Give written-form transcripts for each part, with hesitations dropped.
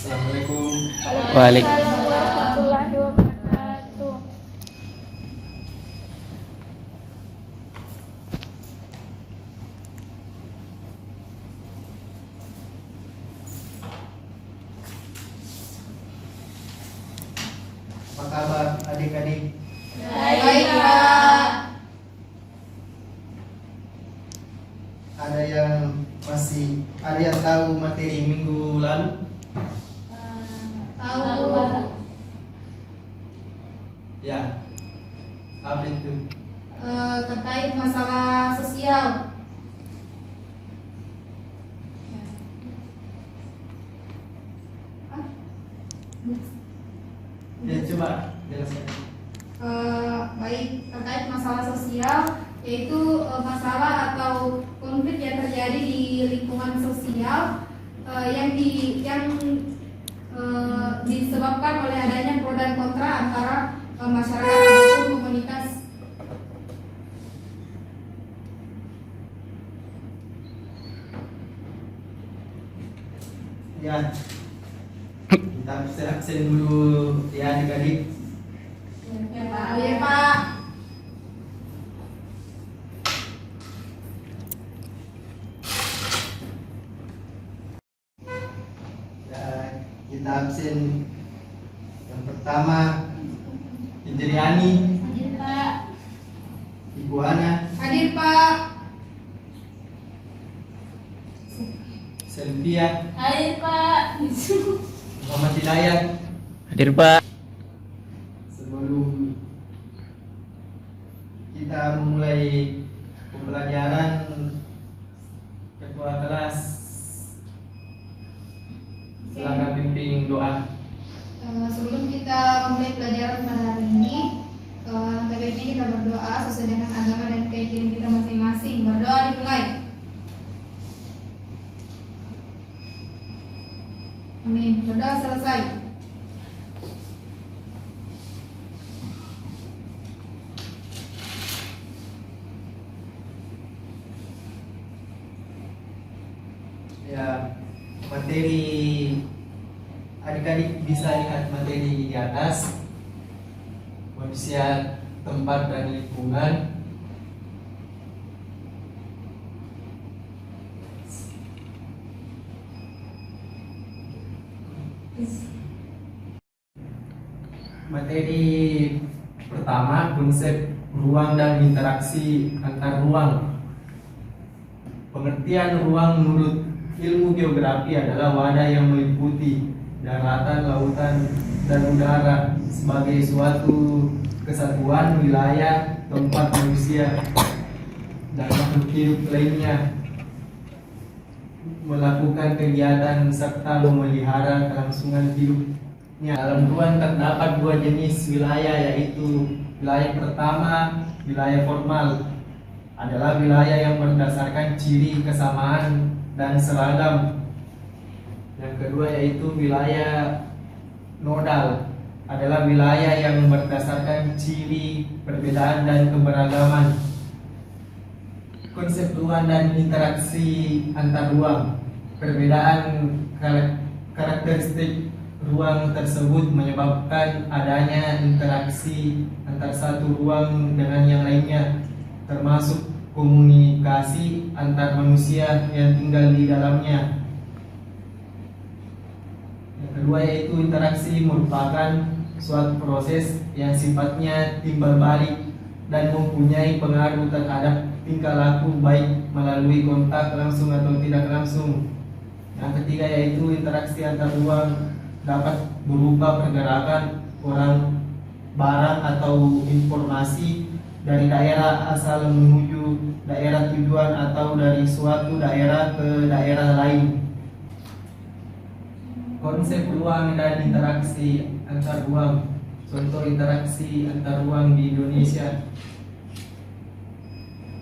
Assalamualaikum. Waalaikumsalam warahmatullahi wabarakatuh. Apa kabar adik-adik? Baik, Pak. Ada yang tahu materi minggu lalu? Tahu. Ya. Apa itu? Terkait masalah sosial. Ya, coba jelaskan. Baik, terkait masalah sosial, yaitu masalah atau konflik yang terjadi di lingkungan sosial yang disebabkan oleh adanya pro dan kontra antara masyarakat ataupun komunitas. Ya. Kita absen dulu ya adik-adik. Ya, Pak. Ya, Pak. Ya, kita absen. Yang pertama Indriani, Hadir, Pak. Ibu Ana, Hadir, Pak. Selvia, Hadir, Pak. Muhammad Hidayat. Hadir Pak. Sebelum kita memulai pembelajaran, ketua kelas silakan pimpin doa. Sebelum kita memulai pelajaran pada hari ini, baiknya kita berdoa sesuai dengan agama dan keyakinan kita masing-masing. Berdoa dimulai. Amin. Berdoa selesai. Ya, materi adik-adik bisa lihat materi di atas. Manusia, tempat dan lingkungan. Materi pertama, konsep ruang dan interaksi antar ruang. Pengertian ruang menurut ilmu geografi adalah wadah yang meliputi daratan, lautan, dan udara sebagai suatu kesatuan wilayah tempat manusia dan makhluk hidup lainnya melakukan kegiatan serta memelihara kelangsungan hidupnya. Dalam ruang terdapat dua jenis wilayah, yaitu wilayah pertama, wilayah formal, adalah wilayah yang berdasarkan ciri kesamaan dan seragam. Yang kedua yaitu wilayah nodal, adalah wilayah yang berdasarkan ciri perbedaan dan keberagaman. Konsep ruang dan interaksi antar ruang. Perbedaan karakteristik ruang tersebut menyebabkan adanya interaksi antar satu ruang dengan yang lainnya, termasuk komunikasi antar manusia yang tinggal di dalamnya. Yang kedua yaitu interaksi merupakan suatu proses yang sifatnya timbal balik dan mempunyai pengaruh terhadap tingkah laku, baik melalui kontak langsung atau tidak langsung. Yang ketiga yaitu interaksi antar ruang dapat berupa pergerakan orang, barang, atau informasi dari daerah asal menuju daerah tujuan atau dari suatu daerah ke daerah lain. Konsep ruang dan interaksi antar ruang. Contoh interaksi antar ruang di Indonesia: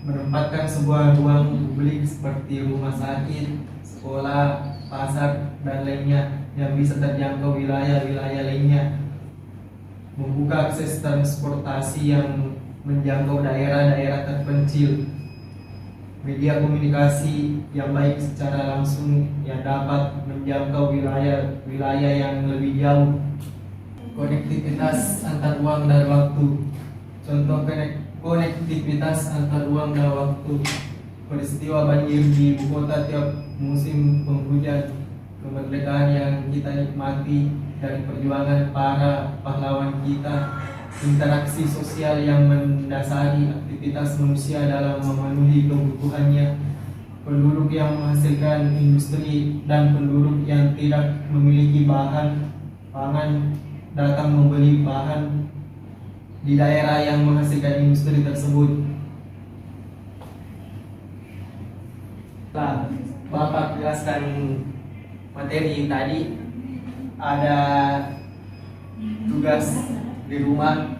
menempatkan sebuah ruang publik seperti rumah sakit, sekolah, pasar, dan lainnya yang bisa terjangkau wilayah-wilayah lainnya. Membuka akses transportasi yang menjangkau daerah-daerah terpencil. media komunikasi yang baik secara langsung yang dapat menjangkau wilayah yang lebih jauh, konektivitas antar ruang dan waktu. Contoh konektivitas antar ruang dan waktu: peristiwa banjir di ibu kota tiap musim penghujan, kemerdekaan yang kita nikmati dari perjuangan para pahlawan kita, interaksi sosial yang mendasari aktivitas manusia dalam memenuhi kebutuhannya, penduduk yang menghasilkan industri dan penduduk yang tidak memiliki bahan pangan datang membeli bahan di daerah yang menghasilkan industri tersebut. Nah, Bapak jelaskan materi tadi, ada tugas di rumah.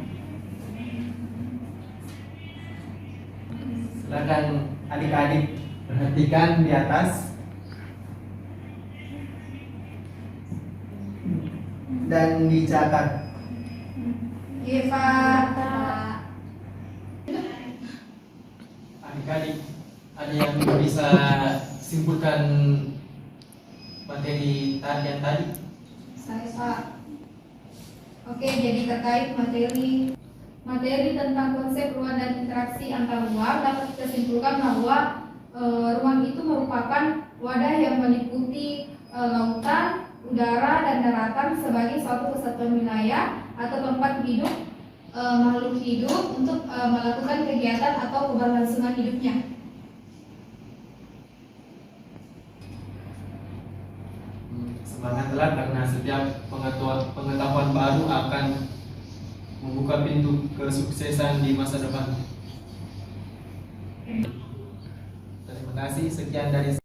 Silakan adik-adik perhatikan di atas dan dicatat. Iya, Pak. Adik-adik, ada yang bisa simpulkan materi yang tadi? Saya, Pak. Oke, jadi terkait materi tentang konsep ruang dan interaksi antar ruang, dapat kita simpulkan bahwa ruang itu merupakan wadah yang meliputi lautan, udara, dan daratan sebagai suatu kesatuan wilayah atau tempat hidup makhluk hidup untuk melakukan kegiatan atau keberlangsungan hidupnya. Semangatlah, karena setiap pengetahuan baru akan membuka pintu kesuksesan di masa depan. Terima kasih, sekian dari